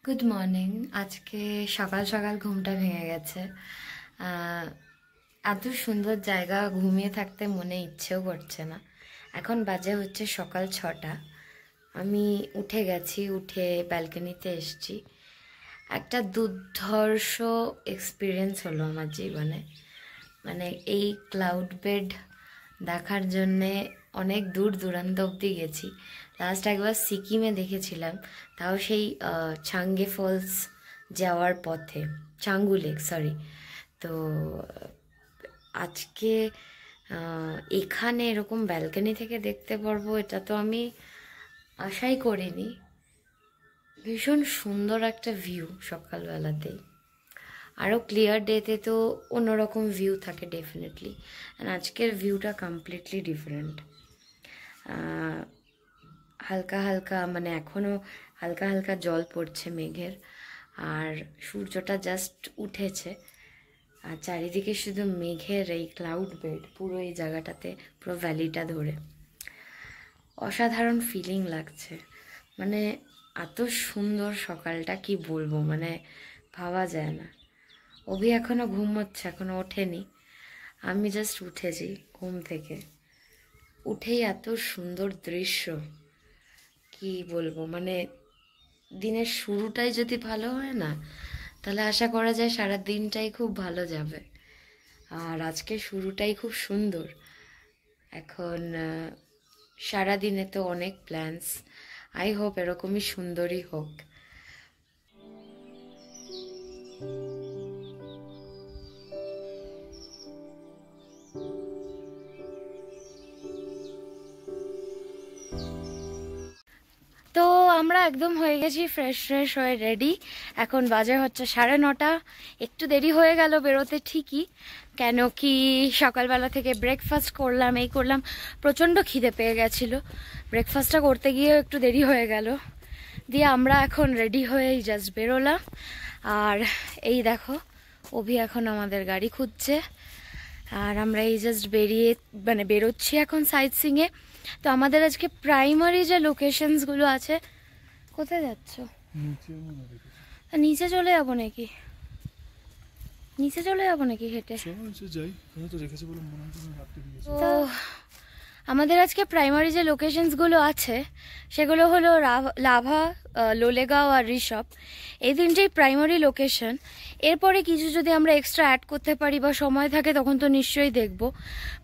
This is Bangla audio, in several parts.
Good morning. আজকে সকাল সকাল ঘুমটা ভেঙে গেছে। আহ, এত সুন্দর জায়গা ঘুমিয়ে থাকতে মনে ইচ্ছেও করছে না। এখন বাজে হচ্ছে সকাল 6টা। আমি উঠে গেছি, উঠে ব্যালকনিতে এসেছি। একটা দুর্ধর্ষ এক্সপিরিয়েন্স হলো আমার জীবনে। মানে এই ক্লাউড বেড দেখার জন্যে অনেক দূর দূরান্ত অবধি গেছি। লাস্ট একবার সিকিমে দেখেছিলাম, তাও সেই ছাঙ্গে ফলস যাওয়ার পথে, চাঙ্গু লেক সরি। তো আজকে এখানে এরকম ব্যালকনি থেকে দেখতে পারবো, এটা তো আমি আশাই করিনি। ভীষণ সুন্দর একটা ভিউ সকালবেলাতেই। আরও ক্লিয়ার ডেতে তো অন্যরকম ভিউ থাকে ডেফিনেটলি, অ্যান্ড আজকের ভিউটা কমপ্লিটলি ডিফারেন্ট। হালকা হালকা মানে এখনও হালকা হালকা জল পড়ছে মেঘের, আর সূর্যটা জাস্ট উঠেছে, আর চারিদিকে শুধু মেঘের এই ক্লাউড বেড পুরো এই জায়গাটাতে, পুরো ভ্যালিটা ধরে। অসাধারণ ফিলিং লাগছে। মানে এত সুন্দর সকালটা, কি বলবো, মানে ভাবা যায় না। অভি এখনো ঘুমোচ্ছে, এখনো ওঠেনি। আমি জাস্ট উঠেছি ঘুম থেকে। উঠেই এত সুন্দর দৃশ্য, কি বলবো, মানে দিনের শুরুটাই যদি ভালো হয় না, তাহলে আশা করা যায় সারা দিনটাই খুব ভালো যাবে। আর আজকে শুরুটাই খুব সুন্দর। এখন সারা দিনে তো অনেক প্ল্যানস, আই হোপ এরকমই সুন্দরই হোক। তো আমরা একদম হয়ে গেছি ফ্রেশ ফ্রেশ হয়ে রেডি। এখন বাজে হচ্ছে 9:30। একটু দেরি হয়ে গেল বেরোতে ঠিকই, কেন কি সকালবেলা থেকে ব্রেকফাস্ট করলাম, এই করলাম, প্রচণ্ড খিদে পেয়ে গেছিলো। ব্রেকফাস্টটা করতে গিয়েও একটু দেরি হয়ে গেল। দিয়ে আমরা এখন রেডি হয়েই জাস্ট বেরোলাম। আর এই দেখো, অভি এখন আমাদের গাড়ি খুঁজছে, আর আমরা এই জাস্ট বেরোচ্ছি এখন সাইট সিংয়ে। তো আমাদের আজকে প্রাইমারি যে লোকেশনসগুলো আছে। কোথায় যাচ্ছ? নিচে চলে যাবো নাকি? নিচে চলে যাবো নাকি হেঁটে? তো আমাদের আজকে প্রাইমারি যে লোকেশনসগুলো আছে সেগুলো হলো লাভা, লোলেগাঁও আর ঋষভ। এই তিনটেই প্রাইমারি লোকেশন। এরপরে কিছু যদি আমরা এক্সট্রা অ্যাড করতে পারি বা সময় থাকে তখন তো নিশ্চয়ই দেখব।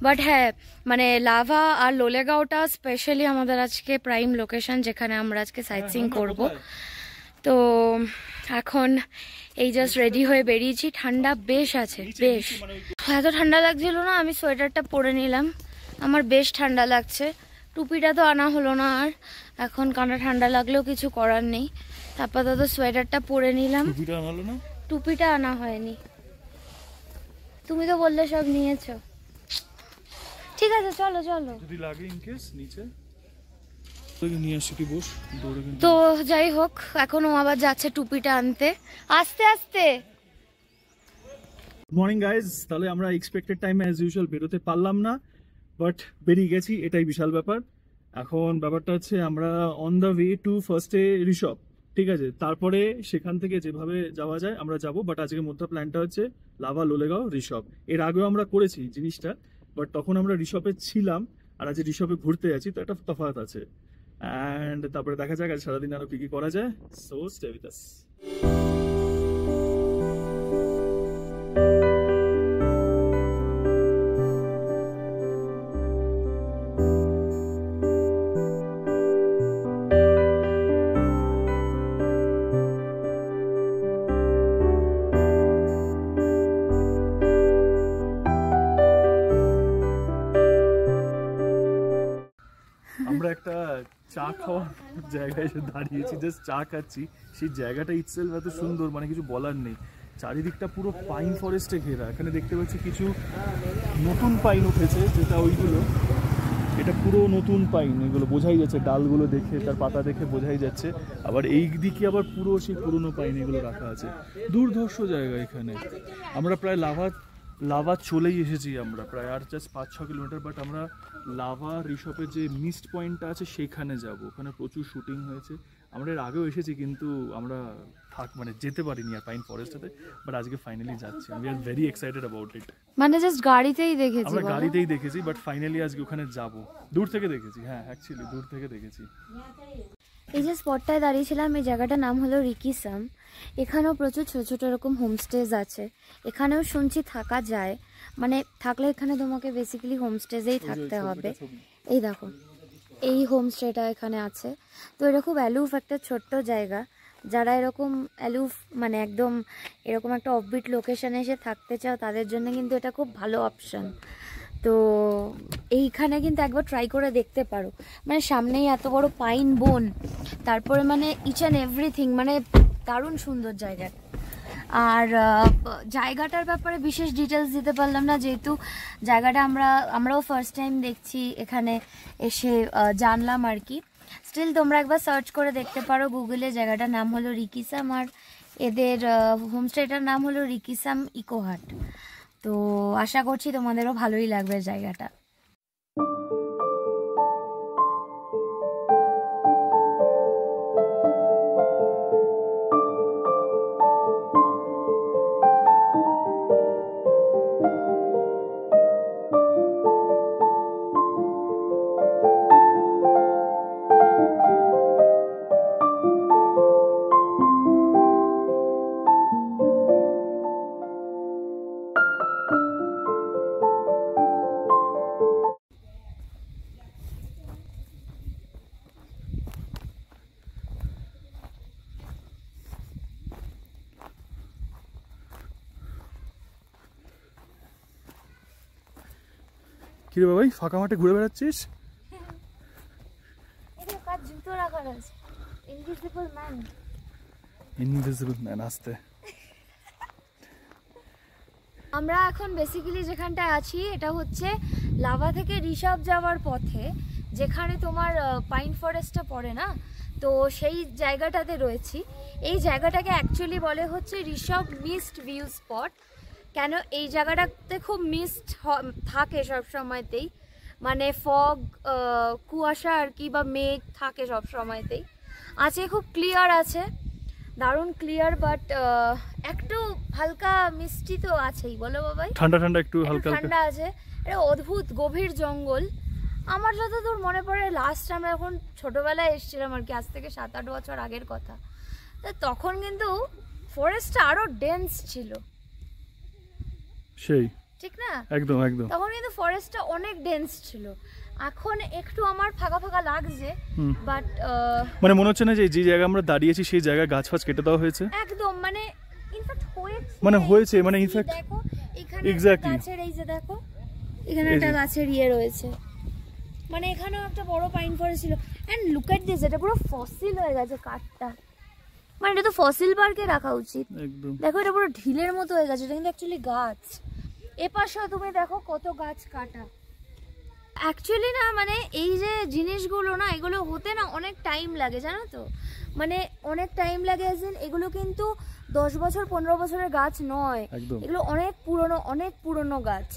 বাট হ্যাঁ, মানে লাভা আর লোলেগাঁওটা স্পেশালি আমাদের আজকে প্রাইম লোকেশন, যেখানে আমরা আজকে সাইট সিইং করবো। তো এখন এই জাস্ট রেডি হয়ে বেরিয়েছি। ঠান্ডা বেশ আছে, বেশ। এত ঠান্ডা লাগছিল না, আমি সোয়েটারটা পরে নিলাম, আমার বেশ ঠান্ডা লাগছে। টুপিটা তো আনা হলো না, আর এখন কাঁটা ঠান্ডা লাগলেও কিছু করার নেই। আপাতত সোয়েটারটা পরে নিলাম। টুপিটা আনা হয়নি, তুমি তো বললে সব নিয়েছো। ঠিক আছে, চলো চলো। যদি লাগে ইন কেস নিচে নিয়ে আসি, কি বস দৌড়ে। তো যাই হোক, এখন ও আবার যাচ্ছে টুপিটা আনতে, আস্তে আস্তে। Good morning guys. তাহলে আমরা এক্সপেক্টেড টাইমে অ্যাজ ইউজুয়াল বেরোতে পারলাম না, বাট বেরিয়ে গেছি, এটাই বিশাল ব্যাপার। এখন ব্যাপারটা হচ্ছে আমরা অন দ্য ওয়ে টু ফার্স্টে ঋষভ, ঠিক আছে, তারপরে সেখান থেকে যেভাবে যাওয়া যায় আমরা যাব। বাট আজকের মধ্যে প্ল্যানটা হচ্ছে লাভা, লোলেগাঁও, ঋষভ। এর আগেও আমরা করেছি জিনিসটা, বাট তখন আমরা ঋষভে ছিলাম, আর আজ ঋষভে ঘুরতে যাচ্ছি, তো একটা তফাৎ আছে। অ্যান্ড তারপরে দেখা যাক আজ সারাদিন আরো কি কি করা যায়। So stay with us. আমরা একটা চা খাওয়ার জায়গায় এসে দাঁড়িয়েছি, জাস্ট চা খাচ্ছি। সেই জায়গাটা ইটসেলফ এত সুন্দর, মানে কিছু বলার নেই। চারিদিকটা পুরো পাইন ফরেস্টে ঘেরা। এখানে দেখতে পাচ্ছি কিছু নতুন পাইন উঠেছে, যেটা ওইগুলো, এটা পুরো নতুন পাইন, এগুলো বোঝাই যাচ্ছে, ডালগুলো দেখে, তার পাতা দেখে বোঝাই যাচ্ছে। আবার এই দিকে আবার পুরো সেই পুরোনো পাইন এগুলো রাখা আছে। দুর্ধর্ষ জায়গা এখানে। আমরা প্রায় লাভা চলেই এসেছি, আমরা প্রায় আর জাস্ট 5-6 কিলোমিটার। বাট আমরা লাভা ঋষভের যে মিস্ট পয়েন্টটা আছে সেখানে যাব। ওখানে প্রচুর শুটিং হয়েছে, আমরা এর আগেও এসেছি, কিন্তু আমরা মানে যেতে পারিনি আর পাইন ফরেস্টেতে, বাট আজকে ফাইনালি যাচ্ছি। We are very excited about it. মানে জাস্ট গাড়িতেই দেখেছি, আমরা গাড়িতেই দেখেছি, বাট ফাইনালি আজকে ওখানে যাব। দূর থেকে দেখেছি, হ্যাঁ অ্যাকচুয়ালি দূর থেকে দেখেছি। এই যে স্পটটায় দাঁড়িয়েছিলাম, এই জায়গাটার নাম হলো রিকিসাম। এখানেও প্রচুর ছোট ছোট এরকম হোমস্টেজ আছে। এখানেও শুনছি থাকা যায়, মানে থাকলে এখানে তোমাকে বেসিক্যালি হোমস্টেজেই থাকতে হবে। এই দেখো এই হোমস্টেটা এখানে আছে। তো এটা খুব অ্যালুফ একটা ছোট্ট জায়গা। যারা এরকম অ্যালুফ মানে একদম এরকম একটা অফবিট লোকেশনে এসে থাকতে চাও, তাদের জন্য কিন্তু এটা খুব ভালো অপশন। তো এইখানে কিন্তু একবার ট্রাই করে দেখতে পারো। মানে সামনেই এত বড় পাইন বন, তারপরে মানে ইচ অ্যান্ড এভরিথিং, মানে দারুণ সুন্দর জায়গা। আর জায়গাটার ব্যাপারে বিশেষ ডিটেলস দিতে পারলাম না, যেহেতু জায়গাটা আমরাও ফার্স্ট টাইম দেখছি, এখানে এসে জানলাম আর কি। স্টিল তোমরা একবার সার্চ করে দেখতে পারো গুগলে। জায়গাটার নাম হলো রিকিসাম, আর এদের হোমস্টেটার নাম হলো রিকিসাম ইকোহাট। তো আশা করছি তোমাদেরও ভালোই লাগবে জায়গাটা। কিরে বাবাই, ফাঁকা মাঠে ঘুরে বেড়াচ্ছিস? ইনভিজিবল ম্যান আসতে। আমরা এখন বেসিক্যালি যেখানটায় আছি এটা হচ্ছে লাভা থেকে ঋষভ যাওয়ার পথে, যেখানে তোমার পাইন ফরেস্টটা পড়ে না, তো সেই জায়গাটাতে রয়েছি। এই জায়গাটাকে অ্যাকচুয়ালি বলে হচ্ছে ঋষভ মিস্ট ভিউ স্পট। কেন এই জায়গাটাতে খুব মিস্ট থাকে সব সময়তেই, মানে ফগ কুয়াশা আর কি, বা মেঘ থাকে সব সময়তেই। আছে খুব ক্লিয়ার আছে, দারুণ ক্লিয়ার, বাট একটু হালকা মিষ্টি তো আছেই, বলো বাবাই? ঠান্ডা ঠান্ডা একটু হালকা ঠান্ডা আছে। এটা অদ্ভুত গভীর জঙ্গল। আমার যতদূর মনে পড়ে লাস্ট আমরা এখন ছোটবেলায় এসেছিলাম আর কি, আজ থেকে 7-8 বছর আগের কথা। তখন কিন্তু ফরেস্টটা আরো ডেন্স ছিল, সেই ঠিক না? একদম একদম। তখন কিন্তু ফরেস্টটা অনেক ডেন্স ছিল। এখন একটু আমার ফাঁকা ফাঁকা লাগছে, বাট মানে মনে হচ্ছে না যে যে জায়গা আমরা দাঁড়িয়েছি সেই জায়গায় গাছ ফাছ কেটে দেওয়া হয়েছে একদম, মানে ইনফ্যাক্ট হয়েছে, মানে হয়েছে, মানে ইনফ্যাক্ট দেখো এখানে এক্স্যাক্টলি গাছের, এই যে দেখো এখানে একটা গাছের ইয়ে রয়েছে, মানে এখানেও একটা বড় পাইন ফরেস্ট ছিল। এন্ড লুক এট দিস, এটা পুরো ফসিল হয়ে গেছে কাঠটা, মানে এটা তো ফসিল পার্কে রাখা উচিত। একদম দেখো এটা পুরো ঢিলের মতো হয়ে গেছে, এটা কিন্তু অ্যাকচুয়ালি গাছ। এপাশেও তুমি দেখো কত গাছ কাটা। অ্যাকচুয়ালি না, মানে এই যে জিনিসগুলো না, এগুলো হতে না অনেক টাইম লাগে, জানো তো? মানে অনেক টাইম লাগে, এগুলো কিন্তু 10 বছর 15 বছরের গাছ নয়, এগুলো অনেক পুরনো গাছ।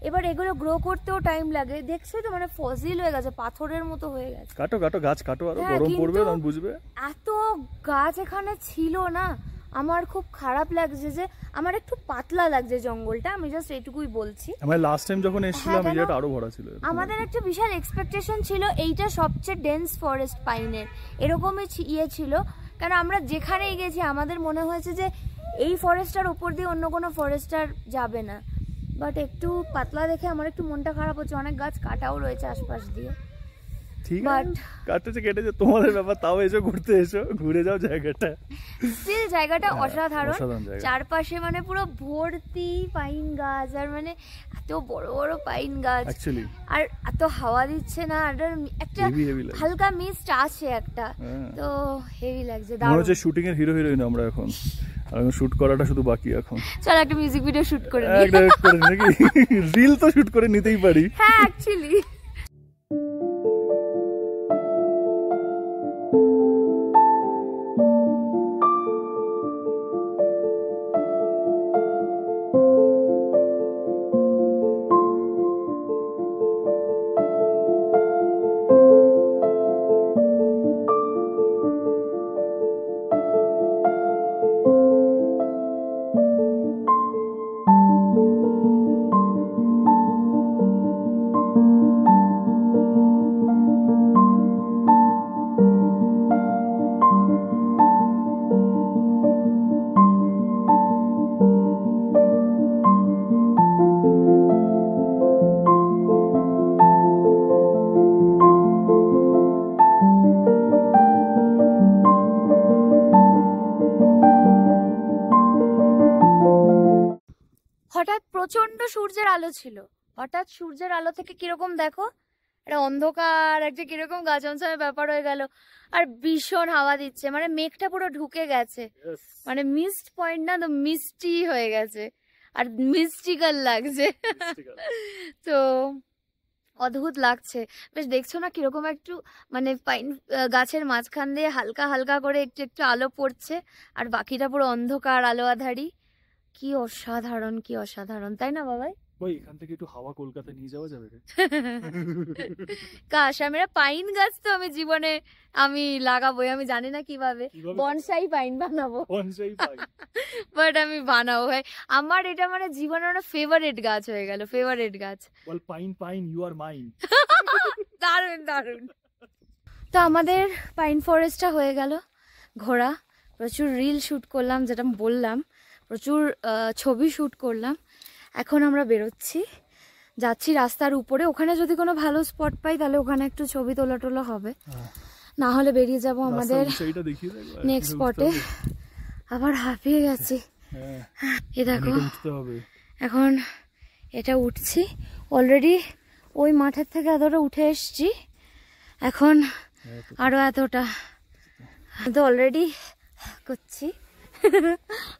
এবার এগুলো গ্রো করতেও টাইম লাগে, দেখছো তো, মানে ফসিল হয়ে গেছে, পাথরের মতো হয়ে গেছে। কাটো কাটো গাছ কাটো, আরো গরম পড়বে তখন বুঝবে। এত গাছ এখানে ছিল না, আমার খুব খারাপ লাগছে যে আমার একটু পাতলা লাগছে জঙ্গলটা, আমি জাস্ট এইটুকুই বলছি। আমরা লাস্ট টাইম যখন এসেছিলাম এই জায়গাটা আরো ভরা ছিল। আমাদের একটা বিশাল এক্সপেকটেশন ছিল এইটা সবচেয়ে ডেন্স ফরেস্ট পাইনের, এরকমই ইয়ে ছিল। কারণ আমরা যেখানেই গেছি আমাদের মনে হয়েছে যে এই ফরেস্টটার উপর দিয়ে অন্য কোনো ফরেস্টার যাবে না, বাট একটু পাতলা দেখে আমার একটু মনটা খারাপ হচ্ছে। অনেক গাছ কাটাও রয়েছে আশপাশ দিয়ে, ঠিক আছে কাটতেছে কেটেছে তোমাদের ব্যাপার, তাও এসো ঘুরতে, এসো ঘুরে যাও জায়গাটা। স্টিল জায়গাটা অসাধারণ, চারপাশে মানে পুরো ভর্তি পাইন গাছ, আর মানে এত বড় বড় পাইন গাছ, আর এত হাওয়া দিচ্ছে না, আর একটা হালকা মিস্ট আছে একটা, তো হেভি লাগছে। মনে হচ্ছে শুটিং এর হিরো হিরোইন আমরা এখন, আর শুট করাটা শুধু বাকি এখন। চল একটা মিউজিক ভিডিও শুট করে নিই, নাকি রিল তো শুট করে নিতেই পারি। হ্যাঁ অ্যাকচুয়ালি। হঠাৎ প্রচন্ড সূর্যের আলো ছিল, হঠাৎ সূর্যের আলো থেকে কিরকম দেখো একটা অন্ধকার, একটা কিরকম গাছমছামের ব্যাপার হয়ে গেল। আর ভীষণ হাওয়া দিচ্ছে, মানে মেঘটা পুরো ঢুকে গেছে, মানে মিস্ট পয়েন্ট না তো মিষ্টি হয়ে গেছে আর মিস্টিক্যাল লাগছে। তো অদ্ভুত লাগছে বেশ, দেখছো না কিরকম একটু মানে পাইন গাছের মাঝখান দিয়ে হালকা হালকা করে একটু একটু আলো পড়ছে, আর বাকিটা পুরো অন্ধকার আলো আধারি। কি অসাধারণ, কি অসাধারণ, তাই না বাবাই? ওই এখান থেকে একটু হাওয়া কলকাতা নিয়ে যাওয়া যাবে রে? কাশ আমরা পাইন গাছ তো আমি জীবনে আমি লাগাবোই, আমি জানি না কিভাবে বনসাই পাইন বানাবো, বনসাই পাইন, বাট আমি বানাবো ভাই। আমার এটা মানে জীবনের ফেভারিট গাছ হয়ে গেল, ফেভারিট গাছ। বল pine pine you are mine. দারুণ দারুণ। তো আমাদের পাইন ফরেস্টটা হয়ে গেল ঘোরা, প্রচুর রিল শ্যুট করলাম, যেটা বললাম প্রচুর ছবি শ্যুট করলাম। এখন আমরা বেরোচ্ছি, যাচ্ছি রাস্তার উপরে, ওখানে যদি কোনো ভালো স্পট পাই তাহলে ওখানে একটু ছবি তোলা টোলা হবে, না হলে বেরিয়ে যাব আমাদের নেক্সট স্পটে। আবার হাঁপিয়ে গেছি, এ দেখো এখন এটা উঠছি, অলরেডি ওই মাঠের থেকে এতটা উঠে এসছি, এখন আরো এতটা তো অলরেডি করছি,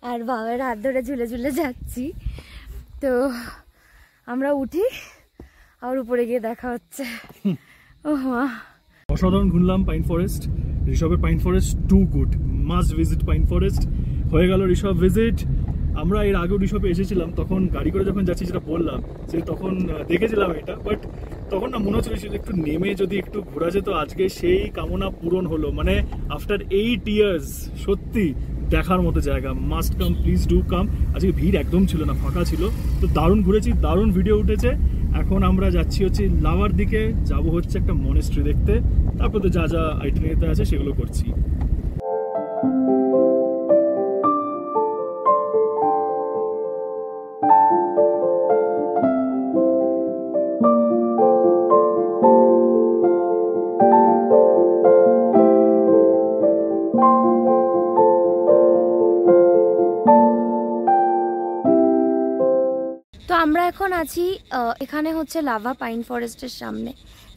আর বাবার হাত ধরে ঝুলে ঝুলে যাচ্ছি। তো আমরা উঠি, আর উপরে গিয়ে দেখা হচ্ছে। ও মা, অসাধারণ ঘুরলাম পাইন ফরেস্ট, ঋষভের pine forest too good, must visit pine forest. হয়ে গেল ঋষভ ভিজিট। আমরা এর আগেও ঋষভে এসেছিলাম, তখন গাড়ি করে যখন যাচ্ছি যেটা বললাম, যে তখন দেখেছিলাম এটা, বাট তখন না মনে হচ্ছিল একটু নেমে যদি একটু ঘোরা যেত। আজকে সেই কামনা পূরণ হলো, মানে আফটার 8 years সত্যি দেখার মতো জায়গা, must come, please do come. আজকে ভিড় একদম ছিল না, ফাঁকা ছিল, তো দারুণ ঘুরেছি, দারুণ ভিডিও উঠেছে। এখন আমরা যাচ্ছি হচ্ছে লাভার দিকে, যাব হচ্ছে একটা মনেস্ট্রি দেখতে, তারপর তো যা যা আইটিনারিতে আছে সেগুলো করছি। তো আমরা এখন আছি এখানে হচ্ছে লাভা পাইন ফরেস্টের সামনে,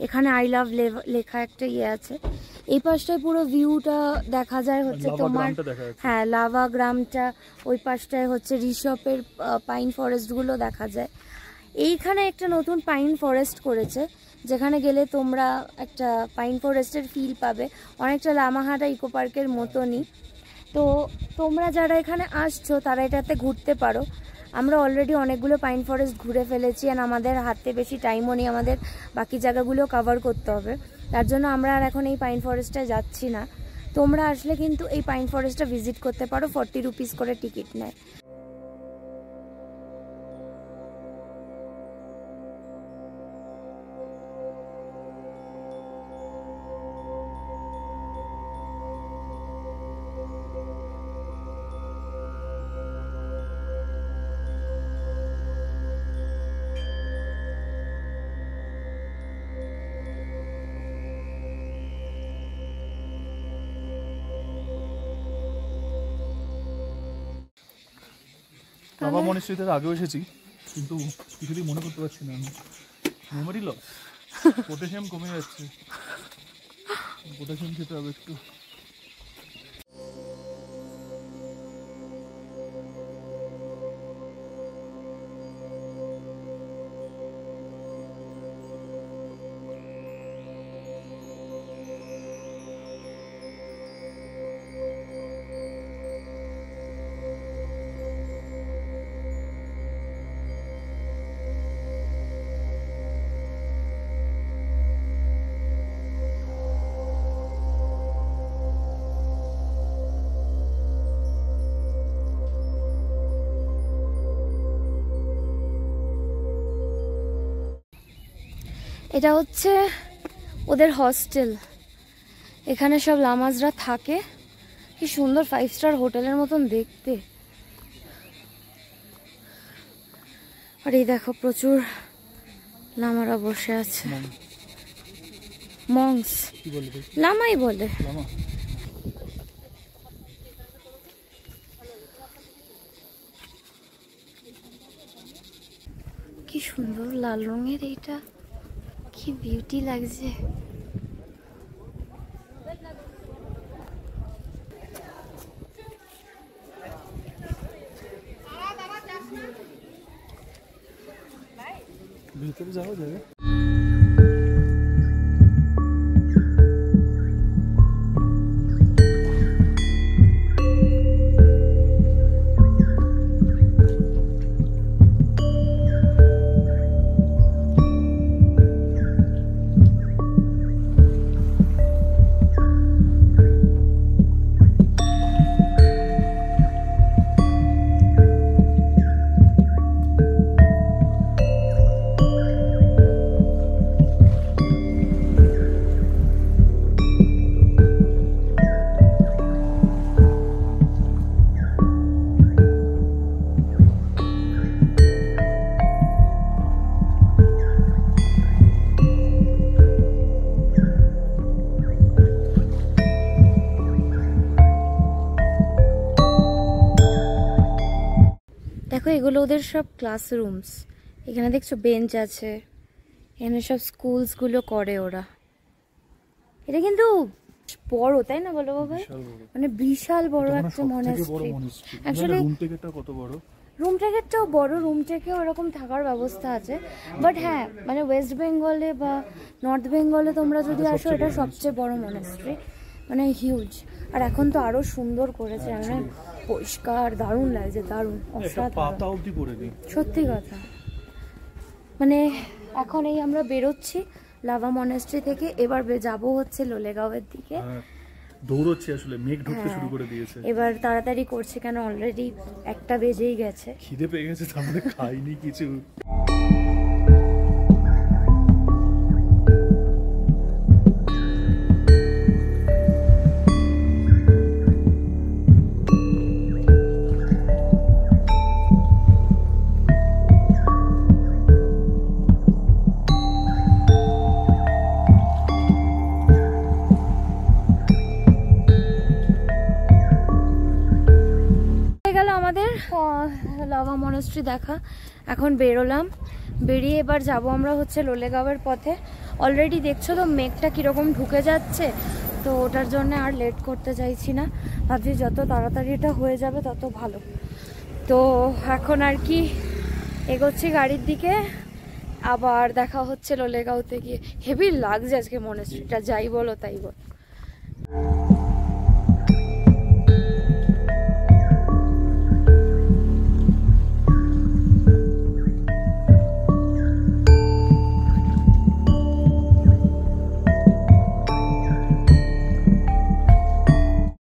এখানে আই লাভ লেখা একটা ইয়ে আছে। এই পাশটায় পুরো ভিউটা দেখা যায় হচ্ছে তোমার, হ্যাঁ লাভা গ্রামটা, ওই পাশটায় হচ্ছে ঋষভের পাইন ফরেস্টগুলো দেখা যায়। এইখানে একটা নতুন পাইন ফরেস্ট করেছে, যেখানে গেলে তোমরা একটা পাইন ফরেস্টের ফিল পাবে, অনেকটা লামাহাটা ইকো পার্কের মতনই। তো তোমরা যারা এখানে আসছো তারা এটাতে ঘুরতে পারো। আমরা অলরেডি অনেকগুলো পাইন ফরেস্ট ঘুরে ফেলেছি, আর আমাদের হাতে বেশি টাইমও নেই, আমাদের বাকি জায়গাগুলো কভার করতে হবে, তার জন্য আমরা আর এখন এই পাইন ফরেস্টে যাচ্ছি না। তোমরা আসলে কিন্তু এই পাইন ফরেস্টটা ভিজিট করতে পারো, 40 রুপিস করে টিকিট নেয়। বাবা মনেস্ট্রিতে আগেও এসেছি, কিন্তু কিছুতেই মনে করতে পারছি না, আমি মেমোরি লস, পটাশিয়াম কমে যাচ্ছে, পটাশিয়াম খেতে হবে একটু। এটা হচ্ছে ওদের হস্টেল, এখানে সব লামাজরা থাকে, কি সুন্দর 5 স্টার হোটেলের মতন দেখতে। আর এই দেখো প্রচুর লামারা বসে আছে, মংস, লামাই বলে। কি সুন্দর লাল রঙের, এইটা কি বিউটি লাগছে। ভিতরে যাওয়া যাবে। দেখো এগুলো ওদের সব ক্লাসরুমস, এখানে দেখছো বেঞ্চ আছে, এখানে সব স্কুলসগুলো করে ওরা। এটা কিন্তু বড়, তাই না বলো বাবা? মানে বিশাল বড় একটা মনাস্ট্রি। অ্যাকচুয়ালি রুম টিকেটটা কত বড়? রুম টিকেটটাও বড়, রুম টিকেটেও ওরকম থাকার ব্যবস্থা আছে। বাট হ্যাঁ, মানে ওয়েস্ট বেঙ্গলে বা নর্থ বেঙ্গলে তোমরা যদি আসো, এটা সবচেয়ে বড় মনাস্ট্রি, মানে হিউজ। আর এখন তো আরো সুন্দর করেছে, মানে পরিষ্কার, দারুণ লাগছে, দারুণ, অসাধারণ, সত্যি কথা। মানে এখন এই আমরা বেরোচ্ছি লাভা মনাস্ট্রি থেকে, এবার যাবো হচ্ছে লোলেগাঁওয়ের দিকে। দৌড়চ্ছে আসলে, মেঘ ঢুকতে শুরু করে দিয়েছে। এবার তাড়াতাড়ি করছে, কেন অলরেডি 1টা বেজেই গেছে। খিদে পেয়ে গেছে, তাহলে খাইনি কিছু। আমাদের লাভা মনাস্ট্রি দেখা, এখন বেরোলাম, বেরিয়ে এবার যাব আমরা হচ্ছে লোলেগাঁওয়ের পথে। অলরেডি দেখছো তো মেঘটা কিরকম ঢুকে যাচ্ছে, তো ওটার জন্য আর লেট করতে চাইছি না, ভাবছি যত তাড়াতাড়ি এটা হয়ে যাবে তত ভালো। তো এখন আর কি এগোচ্ছি গাড়ির দিকে, আবার দেখা হচ্ছে লোলেগাঁওতে গিয়ে। হেভি লাগছে আজকে মনাস্ট্রিটা, যাই বলো তাই বল।